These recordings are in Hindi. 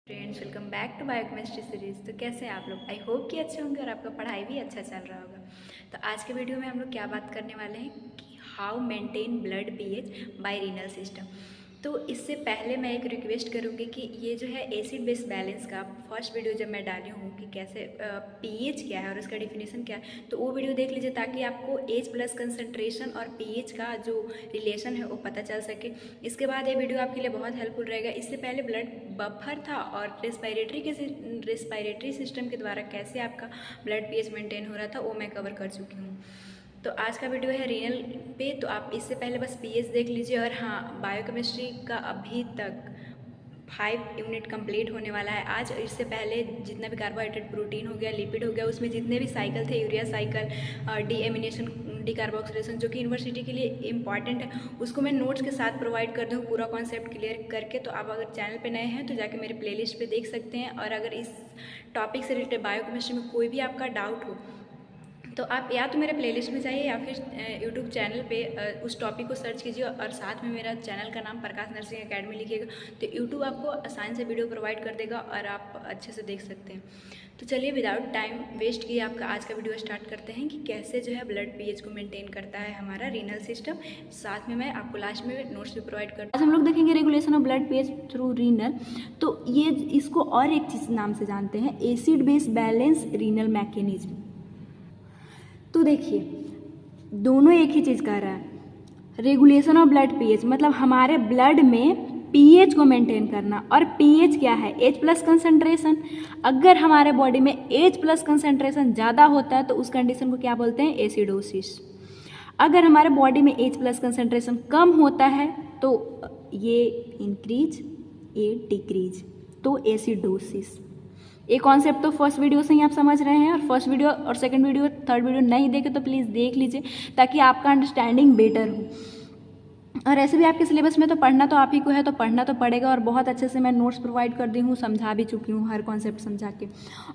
Friends, welcome back to biochemistry series. तो कैसे हैं आप लोग? आई होप कि अच्छे होंगे और आपका पढ़ाई भी अच्छा चल रहा होगा। तो आज के वीडियो में हम लोग क्या बात करने वाले हैं कि how maintain blood pH bye renal system. तो इससे पहले मैं एक रिक्वेस्ट करूँगी कि ये जो है एसिड बेस बैलेंस का फर्स्ट वीडियो जब मैं डाली हूँ कि कैसे पीएच क्या है और उसका डिफिनेशन क्या है, तो वो वीडियो देख लीजिए ताकि आपको एच प्लस कंसंट्रेशन और पीएच का जो रिलेशन है वो पता चल सके। इसके बाद ये वीडियो आपके लिए बहुत हेल्पफुल रहेगा। इससे पहले ब्लड बफर था और रेस्पिरेटरी सिस्टम के द्वारा कैसे आपका ब्लड पीएच मेंटेन हो रहा था वो मैं कवर कर चुकी हूँ। तो आज का वीडियो है रीनल पे, तो आप इससे पहले बस पीएच देख लीजिए। और हाँ, बायोकेमिस्ट्री का अभी तक 5 यूनिट कंप्लीट होने वाला है आज। इससे पहले जितना भी कार्बोहाइड्रेट, प्रोटीन हो गया, लिपिड हो गया, उसमें जितने भी साइकिल थे, यूरिया साइकिल, डीएमिनेशन, डीकार्बोक्सिलेशन, जो कि यूनिवर्सिटी के लिए इंपॉर्टेंट है, उसको मैं नोट्स के साथ प्रोवाइड कर दूँ पूरा कॉन्सेप्ट क्लियर करके। तो आप अगर चैनल पे नए हैं तो जाके मेरे प्लेलिस्ट पे देख सकते हैं। और अगर इस टॉपिक से रिलेटेड बायोकेमिस्ट्री में कोई भी आपका डाउट हो तो आप या तो मेरे प्लेलिस्ट में जाइए या फिर यूट्यूब चैनल पे उस टॉपिक को सर्च कीजिए और साथ में मेरा चैनल का नाम प्रकाश नर्सिंग एकेडमी लिखिएगा, तो यूट्यूब आपको आसान से वीडियो प्रोवाइड कर देगा और आप अच्छे से देख सकते हैं। तो चलिए विदाउट टाइम वेस्ट किए आपका आज का वीडियो स्टार्ट करते हैं कि कैसे जो है ब्लड पीएच को मेंटेन करता है हमारा रीनल सिस्टम। साथ में मैं आपको लास्ट में नोट्स भी प्रोवाइड करता हूँ। आज हम लोग देखेंगे regulation of blood pH through renal. तो ये इसको और एक चीज़ नाम से जानते हैं, acid base balance renal mechanism. तो देखिए दोनों एक ही चीज़ कर रहा है, रेगुलेशन ऑफ ब्लड पीएच मतलब हमारे ब्लड में पीएच को मेंटेन करना। और पीएच क्या है? H plus concentration. अगर हमारे बॉडी में एच प्लस कंसंट्रेशन ज़्यादा होता है तो उस कंडीशन को क्या बोलते हैं? एसिडोसिस। अगर हमारे बॉडी में एच प्लस कंसंट्रेशन कम होता है तो ये इंक्रीज, ये डिक्रीज, तो एसिडोसिस। ये कॉन्सेप्ट तो फर्स्ट वीडियो से ही आप समझ रहे हैं, और फर्स्ट वीडियो और सेकंड वीडियो, थर्ड वीडियो नहीं देखे तो प्लीज़ देख लीजिए ताकि आपका अंडरस्टैंडिंग बेटर हो। और ऐसे भी आपके सिलेबस में तो पढ़ना तो आप ही को है, तो पढ़ना तो पड़ेगा। और बहुत अच्छे से मैं नोट्स प्रोवाइड कर दी हूँ, समझा भी चुकी हूँ हर कॉन्सेप्ट समझा के।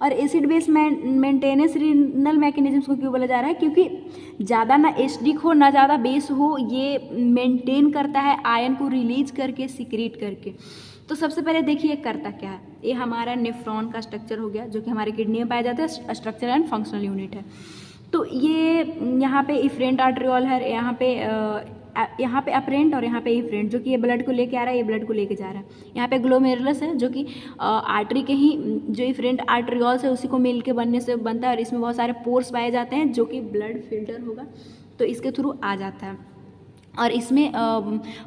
और acid base maintenance renal mechanisms को क्यों बोला जा रहा है? क्योंकि ज़्यादा ना एसिडिक हो ना ज़्यादा बेस हो, ये मेंटेन करता है आयन को रिलीज करके, सिक्रीट करके। तो सबसे पहले देखिए करता क्या है। ये हमारा नेफ्रॉन का स्ट्रक्चर हो गया जो कि हमारे किडनी में पाया जाता है, स्ट्रक्चर एंड फंक्शनल यूनिट है। तो ये यहाँ पे इफरेंट आर्टरियोल है, यहाँ पे अपरेंट और यहाँ पे इफरेंट, जो कि ये ब्लड को लेके आ रहा है, ये ब्लड को लेके जा रहा है। यहाँ पे ग्लोमेरुलस है जो कि आर्टरी के ही जो इफरेंट आर्टरियोल्स है उसी को मिल के बनने से बनता है, और इसमें बहुत सारे पोर्स पाए जाते हैं जो कि ब्लड फिल्टर होगा तो इसके थ्रू आ जाता है। और इसमें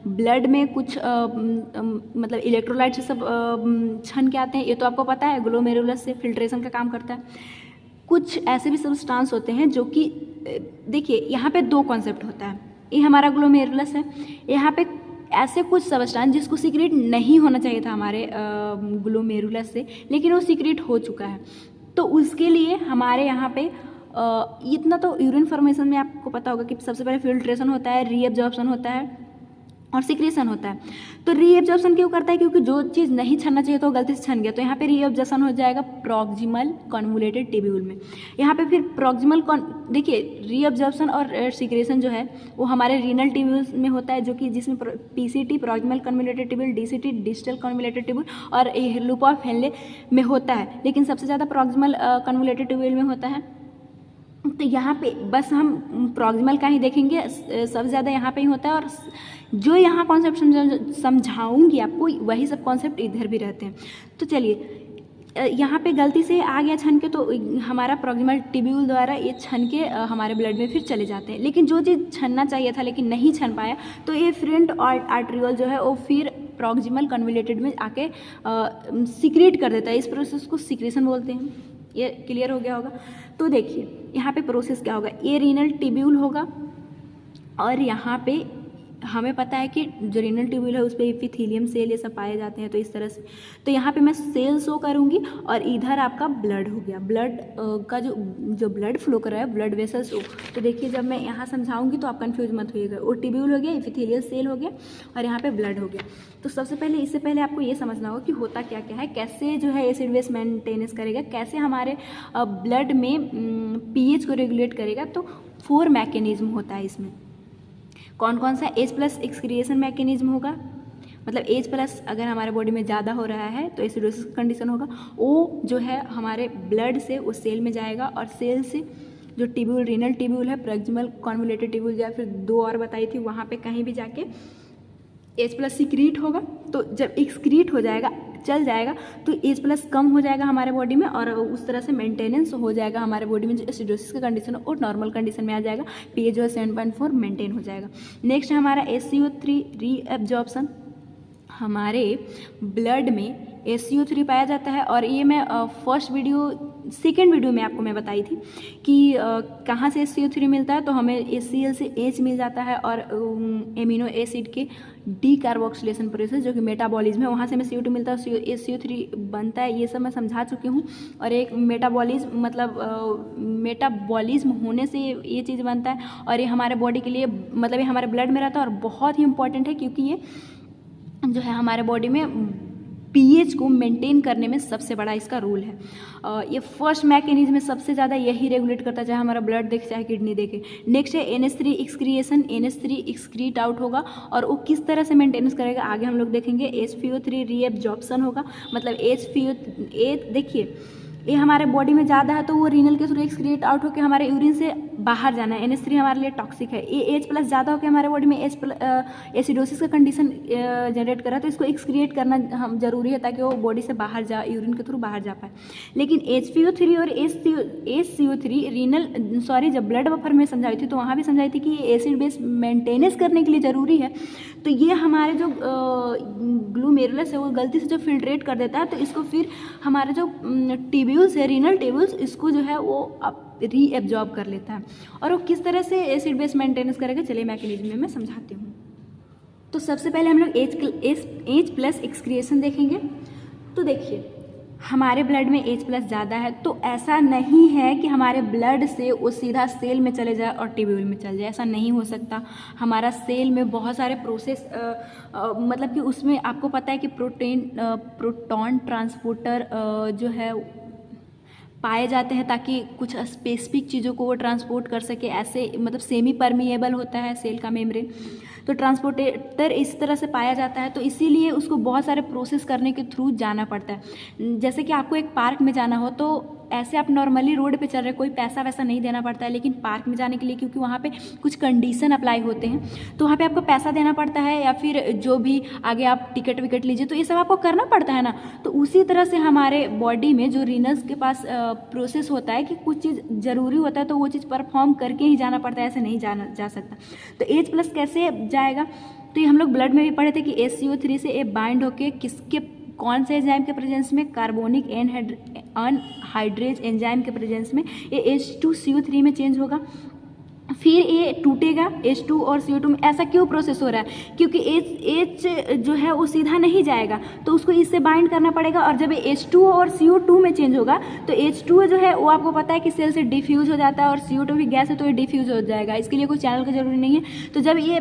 ब्लड में कुछ मतलब इलेक्ट्रोलाइट से सब छन के आते हैं, ये तो आपको पता है। ग्लोमेरुलस से फिल्ट्रेशन का काम करता है। कुछ ऐसे भी सब्सटेंस होते हैं जो कि देखिए यहाँ पे दो कॉन्सेप्ट होता है। ये हमारा ग्लोमेरुलस है, यहाँ पे ऐसे कुछ सब्सटेंस जिसको सीक्रेट नहीं होना चाहिए था हमारे ग्लोमेरुलस से, लेकिन वो सीक्रेट हो चुका है। तो उसके लिए हमारे यहाँ पे इतना तो यूरिन फॉर्मेशन में आपको पता होगा कि सबसे पहले फिल्ट्रेशन होता है, रीअब्जॉर्प्शन होता है और सिक्रेशन होता है। तो रीअब्जॉर्प्शन क्यों करता है? क्योंकि जो चीज़ नहीं छनना चाहिए तो गलती से छन गया, तो यहाँ पे रीअब्जॉर्प्शन हो जाएगा प्रॉक्सिमल कन्वोल्यूटेड ट्यूब्यूल में। यहाँ पे फिर प्रॉक्सिमल देखिए रीअब्जॉर्प्शन और सिक्रेशन जो है वो हमारे रीनल ट्यूब्यूल में होता है, जो कि जिसमें PCT proximal convoluted tubule, DCT distal convoluted tubule और लूप ऑफ हेनले में होता है, लेकिन सबसे ज़्यादा प्रॉक्सिमल कन्वोल्यूटेड ट्यूब्यूल में होता है। तो यहाँ पे बस हम प्रॉक्सिमल का ही देखेंगे, सबसे ज़्यादा यहाँ पे ही होता है। और जो यहाँ कॉन्सेप्ट समझाऊंगी आपको वही सब कॉन्सेप्ट इधर भी रहते हैं। तो चलिए यहाँ पे गलती से आ गया छन के, तो हमारा प्रॉक्सिमल ट्यूब्यूल द्वारा ये छन के हमारे ब्लड में फिर चले जाते हैं। लेकिन जो चीज़ छनना चाहिए था लेकिन नहीं छन पाया, तो ये फ्रंट आर्टरियोल जो है वो फिर प्रॉक्सिमल कन्वोल्यूटेड में आके सिक्रेट कर देता है। इस प्रोसेस को सिक्रेशन बोलते हैं। ये क्लियर हो गया होगा। तो देखिए यहाँ पे प्रोसेस क्या होगा, ये रीनल ट्यूब्यूल होगा और यहाँ पे हमें पता है कि जो रीनल ट्यूब्यूल है उस पर एपिथेलियम सेल ये सब पाए जाते हैं। तो इस तरह से तो यहाँ पे मैं सेल शो करूँगी और इधर आपका ब्लड हो गया, ब्लड का जो ब्लड फ्लो कर रहा है, ब्लड वेसल्स हो। तो देखिए जब मैं यहाँ समझाऊंगी तो आप कंफ्यूज मत होइएगा। वो ट्यूब्यूल हो गया, एपिथेलियल सेल हो गया और यहाँ पे ब्लड हो गया। तो सबसे पहले इससे पहले आपको ये समझना होगा कि होता क्या क्या है, कैसे जो है एसिड बेस मेंटेनेंस करेगा, कैसे हमारे ब्लड में पीएच को रेगुलेट करेगा। तो 4 मैकेनिज्म होता है इसमें। कौन कौन सा? एच प्लस एक्सक्रिएशन मैकेनिज्म होगा, मतलब H प्लस अगर हमारे बॉडी में ज़्यादा हो रहा है तो एसिडोसिस कंडीशन होगा। O जो है हमारे ब्लड से उस सेल में जाएगा और सेल से जो टिब्यूल, रीनल टिब्यूल है, प्रॉक्सिमल कॉन्वोल्यूटेड टिब्यूल, या फिर 2 और बताई थी, वहाँ पे कहीं भी जाके H प्लस सीक्रीट होगा। तो जब एक्सक्रीट हो जाएगा, चल जाएगा, तो H प्लस कम हो जाएगा हमारे बॉडी में और उस तरह से मेंटेनेंस हो जाएगा हमारे बॉडी में। जो एसिडोसिस का कंडीशन है वो नॉर्मल कंडीशन में आ जाएगा, pH जो है 7.4 मेंटेन हो जाएगा। नेक्स्ट है हमारा SCO3 रीएब्जॉर्प्शन। हमारे ब्लड में SCO3 पाया जाता है और ये मैं सेकेंड वीडियो में आपको मैं बताई थी कि कहाँ से SCO3 मिलता है। तो हमें HCl से H मिल जाता है और एमिनो एसिड के डीकार्बोक्सिलेशन प्रोसेस जो कि मेटाबॉलिज्म है, वहाँ से हमें CO2 मिलता है, SCO3 बनता है। ये सब मैं समझा चुकी हूँ। और एक मेटाबॉलिज्म मतलब मेटाबॉलिज्म होने से ये चीज़ बनता है और ये हमारे बॉडी के लिए मतलब ये हमारे ब्लड में रहता है और बहुत ही इंपॉर्टेंट है, क्योंकि ये जो है हमारे बॉडी में pH को मेंटेन करने में सबसे बड़ा इसका रोल है। ये फर्स्ट मैकेनिज्म में सबसे ज़्यादा यही रेगुलेट करता है, चाहे हमारा ब्लड देखे चाहे किडनी देखे। नेक्स्ट है NH3 excretion. NH3 excrete out होगा और वो किस तरह से मेंटेनेंस करेगा आगे हम लोग देखेंगे। HPO3 रीएब्जॉर्प्शन होगा, मतलब देखिए ये हमारे बॉडी में ज़्यादा है तो वो रीनल के थ्रू एक्सक्रीट आउट होकर हमारे यूरिन से बाहर जाना है। NH3 हमारे लिए टॉक्सिक है। ये H प्लस ज़्यादा होकर हमारे बॉडी में एसिडोसिस का कंडीशन जनरेट कर रहा है, तो इसको एक्सक्रिएट करना हम जरूरी है ताकि वो बॉडी से बाहर जा, यूरिन के थ्रू बाहर जा पाए। लेकिन HPO3 और HCO3 जब ब्लड बफर में समझाई थी तो वहाँ भी समझाई थी कि ये एसिड बेस मेंटेनेंस करने के लिए ज़रूरी है। तो ये हमारे जो ग्लूमेरुलस है वो गलती से जो फिल्ट्रेट कर देता है, तो इसको फिर हमारे जो टिब्यूल्स है, रीनल टिब्यूल्स, इसको जो है वो रीएब्जॉर्ब कर लेता है। और वो किस तरह से एसिड बेस मेंटेनेंस करेगा, चलिए मैकेनिज्म में मैं समझाती हूँ। तो सबसे पहले हम लोग H प्लस एक्सक्रिएशन देखेंगे। तो देखिए हमारे ब्लड में H प्लस ज़्यादा है तो ऐसा नहीं है कि हमारे ब्लड से वो सीधा सेल में चले जाए और टिब्यूल में चल जाए, ऐसा नहीं हो सकता। हमारा सेल में बहुत सारे प्रोसेस मतलब कि उसमें आपको पता है कि प्रोटॉन ट्रांसपोर्टर जो है पाए जाते हैं ताकि कुछ स्पेसिफिक चीज़ों को वो ट्रांसपोर्ट कर सके। ऐसे मतलब सेमी परमिएबल होता है सेल का मेम्ब्रेन, तो ट्रांसपोर्टर इस तरह से पाया जाता है, तो इसीलिए उसको बहुत सारे प्रोसेस करने के थ्रू जाना पड़ता है। जैसे कि आपको एक पार्क में जाना हो तो ऐसे आप नॉर्मली रोड पे चल रहे, कोई पैसा वैसा नहीं देना पड़ता है, लेकिन पार्क में जाने के लिए क्योंकि वहाँ पे कुछ कंडीशन अप्लाई होते हैं तो वहाँ पे आपको पैसा देना पड़ता है, या फिर जो भी आगे आप टिकट विकट लीजिए तो ये सब आपको करना पड़ता है ना। तो उसी तरह से हमारे बॉडी में जो रीनल्स के पास प्रोसेस होता है कि कुछ चीज़ ज़रूरी होता है तो वो चीज़ परफॉर्म करके ही जाना पड़ता है, ऐसे नहीं जा सकता। तो H प्लस कैसे जाएगा, तो ये हम लोग ब्लड में भी पढ़े थे कि SCO3 से ये बाइंड होके कौन से एंजाइम के प्रेजेंस में, कार्बोनिक अनहाइड्रेज एंजाइम के प्रेजेंस में ये H2CO3 में चेंज होगा। फिर ये टूटेगा H2 और CO2 में। ऐसा क्यों प्रोसेस हो रहा है, क्योंकि H जो है वो सीधा नहीं जाएगा तो उसको इससे बाइंड करना पड़ेगा, और जब ये H2 और CO2 में चेंज होगा तो H2 जो है वो आपको पता है कि सेल से डिफ्यूज हो जाता है और CO2 भी गैस है तो ये डिफ्यूज हो जाएगा, इसके लिए कोई चैनल की जरूरी नहीं है। तो जब ये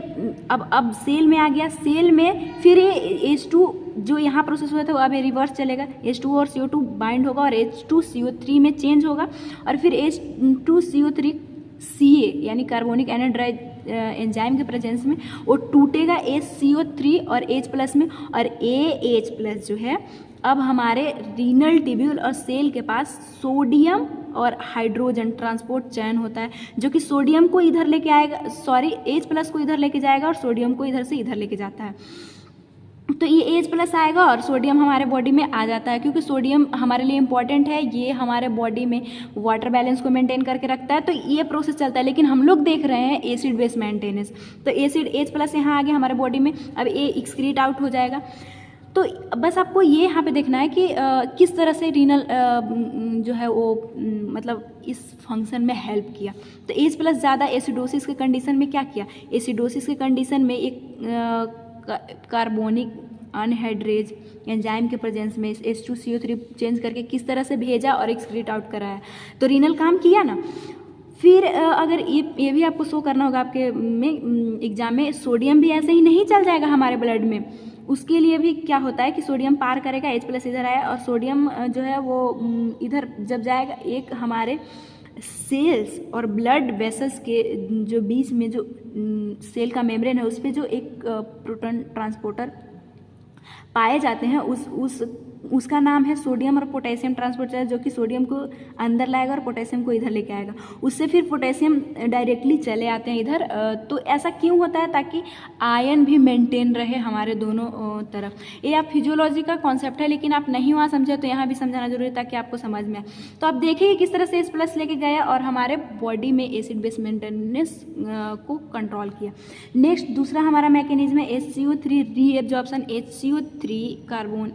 अब सेल में आ गया, सेल में फिर ये H2 जो यहाँ प्रोसेस हुआ था वो अब ये रिवर्स चलेगा, H2 और CO2 बाइंड होगा और H2CO3 में चेंज होगा, और फिर H2CO3 CA यानी कार्बोनिक एनहाइड्राइज एंजाइम के प्रेजेंस में वो टूटेगा HCO3 और H प्लस में, और AH प्लस जो है अब हमारे रीनल टिब्यूल और सेल के पास सोडियम और हाइड्रोजन ट्रांसपोर्ट चैन होता है, जो कि सोडियम को इधर लेके आएगा, H प्लस को इधर लेके जाएगा और सोडियम को इधर से इधर लेके जाता है। तो ये H प्लस आएगा और सोडियम हमारे बॉडी में आ जाता है, क्योंकि सोडियम हमारे लिए इंपॉर्टेंट है, ये हमारे बॉडी में वाटर बैलेंस को मेंटेन करके रखता है, तो ये प्रोसेस चलता है। लेकिन हम लोग देख रहे हैं एसिड बेस मेंटेनेंस, तो एसिड H प्लस यहाँ आ गया हमारे बॉडी में, अब ये एक्सक्रीट आउट हो जाएगा। तो बस आपको ये यहाँ पे देखना है कि किस तरह से रीनल जो है वो मतलब इस फंक्शन में हेल्प किया। तो H प्लस ज़्यादा एसिडोसिस के कंडीशन में क्या किया, एसिडोसिस के कंडीशन में एक कार्बोनिक अनहाइड्रेज एंजाइम के प्रेजेंस में H2CO3 चेंज करके किस तरह से भेजा और एक्सक्रीट आउट कराया, तो रीनल काम किया ना। फिर अगर ये भी आपको शो करना होगा आपके में एग्जाम में, सोडियम भी ऐसे ही नहीं चल जाएगा हमारे ब्लड में, उसके लिए भी क्या होता है कि सोडियम पार करेगा, H प्लस इधर आया और सोडियम जो है वो इधर जब जाएगा, एक हमारे सेल्स और ब्लड वेसल्स के जो बीच में जो सेल का मेम्ब्रेन है उस पर जो एक प्रोटॉन ट्रांसपोर्टर पाए जाते हैं उसका नाम है सोडियम और पोटेशियम ट्रांसपोर्टर, जो कि सोडियम को अंदर लाएगा और पोटेशियम को इधर लेके आएगा। उससे फिर पोटेशियम डायरेक्टली चले आते हैं इधर। तो ऐसा क्यों होता है? ताकि आयन भी मेंटेन रहे हमारे दोनों तरफ। ये आप फिजियोलॉजी का कॉन्सेप्ट है, लेकिन आप नहीं वहाँ समझे तो यहाँ भी समझाना जरूरी है ताकि आपको समझ में आए। तो आप देखिए किस तरह से H+ लेके गया और हमारे बॉडी में एसिड बेस मेंटेनेंस को कंट्रोल किया। नेक्स्ट दूसरा हमारा मैकेनिज्म है HCO3 reabsorption. HCO3 carbon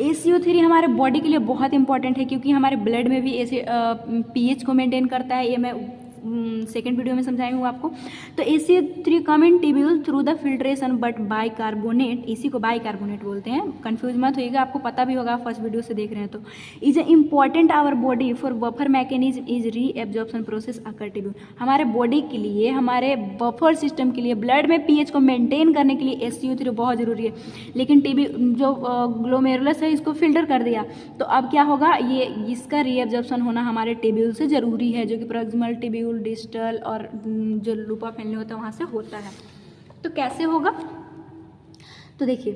HCO3 हमारे बॉडी के लिए बहुत इंपॉर्टेंट है, क्योंकि हमारे ब्लड में भी ऐसे pH को मेंटेन करता है। ये मैं सेकेंड वीडियो में समझाई हूँ आपको। तो HCO3 come in tubule through the filtration but bicarbonate, इसी को बाइकार्बोनेट बोलते हैं, कंफ्यूज मत होइएगा, आपको पता भी होगा, फर्स्ट वीडियो से देख रहे हैं तो। Is a important our body for buffer mechanism is reabsorption process occur tubule. हमारे बॉडी के लिए, हमारे बफर सिस्टम के लिए, ब्लड में pH को मेंटेन करने के लिए HCO3 बहुत जरूरी है। लेकिन जो ग्लोमेरुलस है इसको फिल्टर कर दिया, तो अब क्या होगा, ये इसका रीएब्जॉर्प्शन होना हमारे टिब्यूल से जरूरी है, जो कि प्रॉक्सिमल टिब्यूल, डिस्टल और जो लूपा फैमिली होता है वहाँ से होता है। तो कैसे होगा? तो देखिए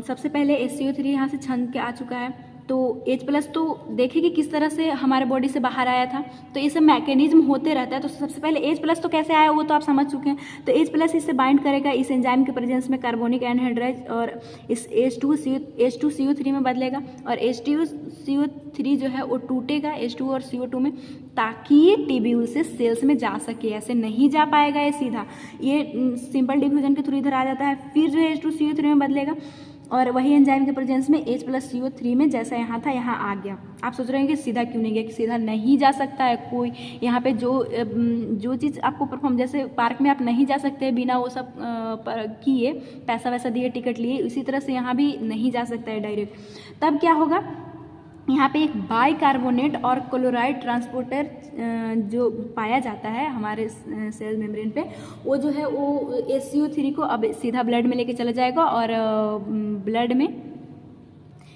सबसे पहले HCO3 यहाँ से छन के आ चुका है, तो H+ तो देखिए कि किस तरह से हमारे बॉडी से बाहर आया था। तो ये सब मैकेनिज्म होते रहता है। तो सबसे पहले H+ तो कैसे आया वो तो आप समझ चुके हैं। तो H+ इससे बाइंड करेगा इस एंजाइम के प्रेजेंस में कार्बोनिक एनहाइड्राइड और इस H2CO3 में बदलेगा, और H2CO3 जो है वो टूटेगा H2 और CO2 में, ताकि ये टिब्यूल से सेल्स में जा सके। ऐसे नहीं जा पाएगा ये सीधा, ये सिंपल डिफ्यूजन के थ्रू इधर आ जाता है, फिर जो H2CO3 में बदलेगा, और वही एंजाइम के प्रेजेंस में H+CO3 में जैसा यहाँ था यहाँ आ गया। आप सोच रहे हैं कि सीधा क्यों नहीं गया, कि सीधा नहीं जा सकता है कोई। यहाँ पे जो चीज़ आपको परफॉर्म, जैसे पार्क में आप नहीं जा सकते बिना वो सब किए, पैसा वैसा दिए, टिकट लिए, उसी तरह से यहाँ भी नहीं जा सकता है डायरेक्ट। तब क्या होगा, यहाँ पे एक बाइकार्बोनेट और क्लोराइड ट्रांसपोर्टर जो पाया जाता है हमारे सेल मेम्ब्रेन पे, वो जो है वो HCO3 को अब सीधा ब्लड में लेके चला जाएगा, और ब्लड में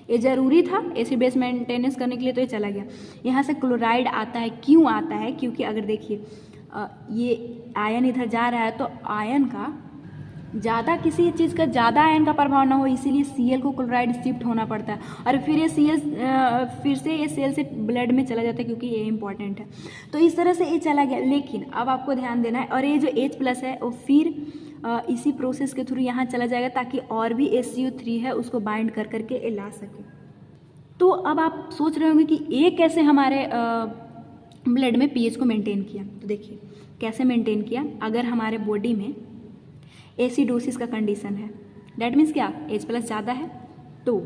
ये ज़रूरी था एसिड बेस मेंटेनेंस करने के लिए, तो ये चला गया। यहाँ से क्लोराइड आता है, क्यों आता है? क्योंकि अगर देखिए ये आयन इधर जा रहा है, तो आयन का ज़्यादा, किसी चीज़ का ज़्यादा आयन का प्रभाव ना हो, इसीलिए Cl को क्लोराइड शिफ्ट होना पड़ता है, और फिर ये Cl फिर से ये सेल से ब्लड में चला जाता है, क्योंकि ये इंपॉर्टेंट है। तो इस तरह से ये चला गया। लेकिन अब आपको ध्यान देना है, और ये जो H+ है वो फिर इसी प्रोसेस के थ्रू यहाँ चला जाएगा, ताकि और भी HCO3 है उसको बाइंड कर करके ये ला सके। तो अब आप सोच रहे होंगे कि ये कैसे हमारे ब्लड में pH को मेंटेन किया। तो देखिए कैसे मेंटेन किया। अगर हमारे बॉडी में एसिडोसिस का कंडीशन है, डैट मीन्स क्या, H+ ज़्यादा है, तो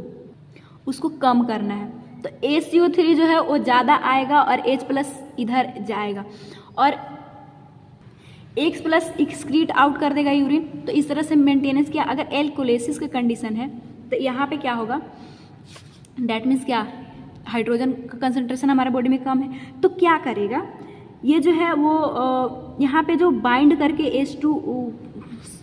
उसको कम करना है, तो HCO3 जो है वो ज़्यादा आएगा और H+ इधर जाएगा, और X+ एक्सक्रीट आउट कर देगा यूरिन। तो इस तरह से मेंटेनेंस किया। अगर एल्कोलिसिस का कंडीशन है, तो यहाँ पे क्या होगा, डैट मीन्स क्या, हाइड्रोजन का कंसंट्रेशन हमारे बॉडी में कम है, तो क्या करेगा, ये जो है वो यहाँ पे जो बाइंड करके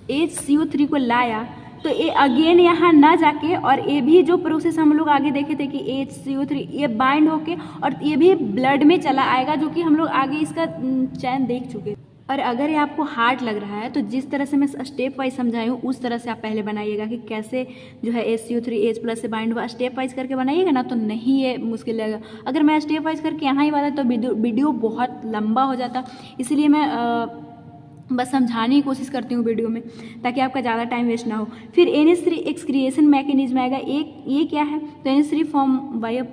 HCO3 को लाया, तो ये अगेन यहाँ ना जाके, और ये भी जो प्रोसेस हम लोग आगे देखे थे कि HCO3 ये बाइंड होके और ये भी ब्लड में चला आएगा, जो कि हम लोग आगे इसका चैन देख चुके। और अगर ये आपको हार्ड लग रहा है, तो जिस तरह से मैं स्टेप वाइज समझाई हूँ उस तरह से आप पहले बनाइएगा, कि कैसे जो है HCO3 H+ से बाइंड हुआ, स्टेप वाइज करके बनाइएगा ना, तो नहीं ये मुश्किल लगेगा। अगर मैं स्टेप वाइज करके यहाँ ही बताता तो वीडियो बहुत लंबा हो जाता, इसलिए मैं बस समझाने की कोशिश करती हूँ वीडियो में, ताकि आपका ज़्यादा टाइम वेस्ट ना हो। फिर NH3 एक्सक्रिएशन मैकेनिज्म आएगा। ये क्या है, तो NH3 form by a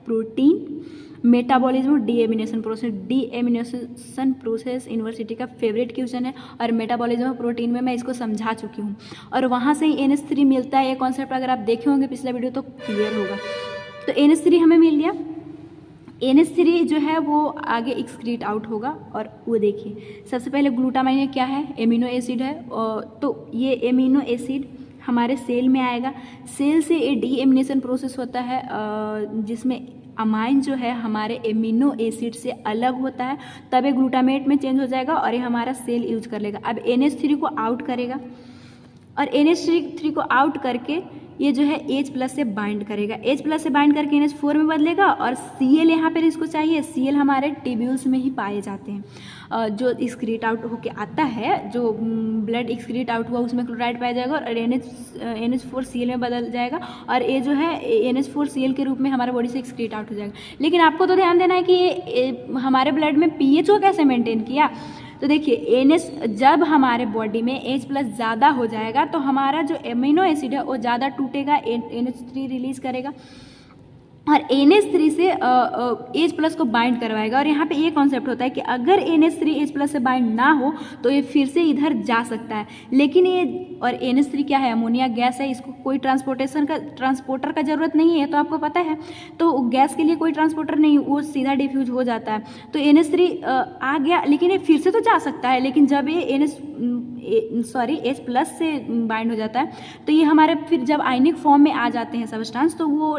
protein metabolism deamination process. Deamination process university का फेवरेट क्वेश्चन है, और मेटाबॉलिज्म प्रोटीन में मैं इसको समझा चुकी हूँ, और वहाँ से ही NH3 मिलता है। ये कॉन्सेप्ट अगर आप देखे होंगे पिछला वीडियो तो क्लियर होगा। तो NH3 हमें मिल गया। NH3 जो है वो आगे एक्सक्रीट आउट होगा, और वो देखिए सबसे पहले ग्लूटामाइन क्या है, एमिनो एसिड है, तो ये एमिनो एसिड हमारे सेल में आएगा। सेल से ये डीएमिनेशन प्रोसेस होता है, जिसमें अमाइन जो है हमारे एमिनो एसिड से अलग होता है, तब ये ग्लूटामेट में चेंज हो जाएगा और ये हमारा सेल यूज कर लेगा। अब NH3 को आउट करेगा, और NH3 को आउट करके ये जो है H+ से बाइंड करेगा, H+ से बाइंड करके NH4 में बदलेगा, और Cl यहाँ पर इसको चाहिए। Cl हमारे टिब्यूल्स में ही पाए जाते हैं, जो एक्सक्रीट आउट होके आता है, जो ब्लड एक्सक्रीट आउट हुआ उसमें क्लोराइड पाया जाएगा और NH4Cl में बदल जाएगा, और ये जो है NH4Cl के रूप में हमारे बॉडी से एक्सक्रीट आउट हो जाएगा। लेकिन आपको तो ध्यान देना है कि ये हमारे ब्लड में pH को कैसे मेंटेन किया। तो देखिए NH जब हमारे बॉडी में H+ ज़्यादा हो जाएगा तो हमारा जो एमिनो एसिड है वो ज़्यादा टूटेगा, NH3 रिलीज करेगा और NH3 से H+ को बाइंड करवाएगा। और यहाँ पे ये कॉन्सेप्ट होता है कि अगर NH3 H+ से बाइंड ना हो तो ये फिर से इधर जा सकता है, लेकिन ये और NH3 क्या है, अमोनिया गैस है, इसको कोई ट्रांसपोर्टर का ज़रूरत नहीं है, तो आपको पता है। तो गैस के लिए कोई ट्रांसपोर्टर नहीं, वो सीधा डिफ्यूज हो जाता है। तो NH3 आ गया, लेकिन ये फिर से तो जा सकता है, लेकिन जब ये H+ से बाइंड हो जाता है तो ये हमारे फिर जब आयनिक फॉर्म में आ जाते हैं सब्सटेंस, तो वो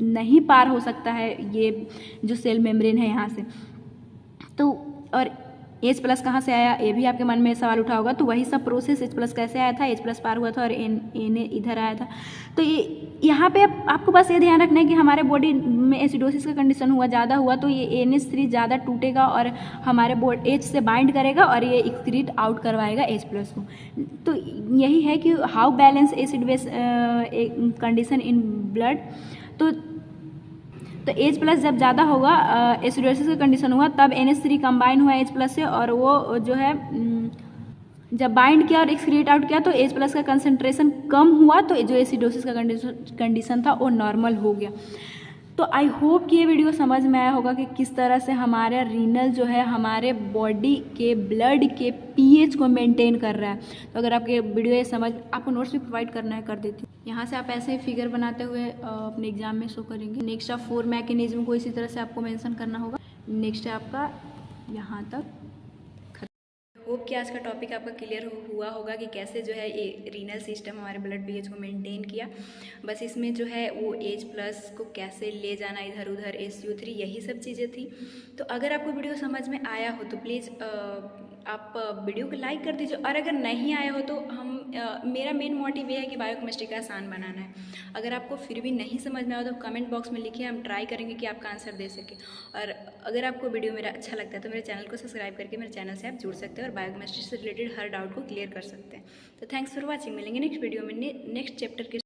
नहीं पार हो सकता है ये जो सेल मेम्ब्रेन है यहाँ से। तो और H+ कहाँ से आया, ये भी आपके मन में सवाल उठा होगा। तो वही सब प्रोसेस H+ कैसे आया था, H+ पार हुआ था और Na इधर आया था। तो ये यहाँ पे आपको बस ये ध्यान रखना है कि हमारे बॉडी में एसिडोसिस का कंडीशन ज़्यादा हुआ तो ये NH3 ज़्यादा टूटेगा और हमारे H से बाइंड करेगा और ये एक्सक्रीट आउट करवाएगा H+ को। तो यही है कि how balance acid base condition in blood. तो H+ जब ज़्यादा होगा, एसिडोसिस का कंडीशन हुआ, तब NH3 कंबाइन हुआ H+ से, और वो जो है जब बाइंड किया और एक्सक्रीट आउट किया तो H+ का कंसंट्रेशन कम हुआ, तो जो एसिडोसिस का कंडीशन था वो नॉर्मल हो गया। तो आई होप कि ये वीडियो समझ में आया होगा कि किस तरह से हमारा रीनल जो है हमारे बॉडी के ब्लड के pH को मेंटेन कर रहा है। तो अगर आपके वीडियो ये समझ, आपको नोट्स भी प्रोवाइड करना है, कर देती हूँ। यहाँ से आप ऐसे ही फिगर बनाते हुए अपने एग्जाम में शो करेंगे। नेक्स्ट आप 4 मैकेनिज्म को इसी तरह से आपको मेंशन करना होगा। नेक्स्ट है आपका यहाँ तक। होप कि आज का टॉपिक आपका क्लियर हुआ होगा कि कैसे जो है ये रीनल सिस्टम हमारे ब्लड pH को मेंटेन किया। बस इसमें जो है वो H+ को कैसे ले जाना इधर उधर, SU3, यही सब चीज़ें थी। तो अगर आपको वीडियो समझ में आया हो तो प्लीज़ आप वीडियो को लाइक कर दीजिए, और अगर नहीं आया हो तो मेरा मेन मोटिव ये है कि बायोकेमिस्ट्री का आसान बनाना है। अगर आपको फिर भी नहीं समझ में आया तो कमेंट बॉक्स में लिखिए, हम ट्राई करेंगे कि आपका आंसर दे सकें। और अगर आपको वीडियो मेरा अच्छा लगता है तो मेरे चैनल को सब्सक्राइब करके मेरे चैनल से आप जुड़ सकते हैं और बायोकेमिस्ट्री से रिलेटेड हर डाउट को क्लियर कर सकते हैं। तो थैंक्स फॉर वॉचिंग। मिलेंगे नेक्स्ट वीडियो में नेक्स्ट चैप्टर के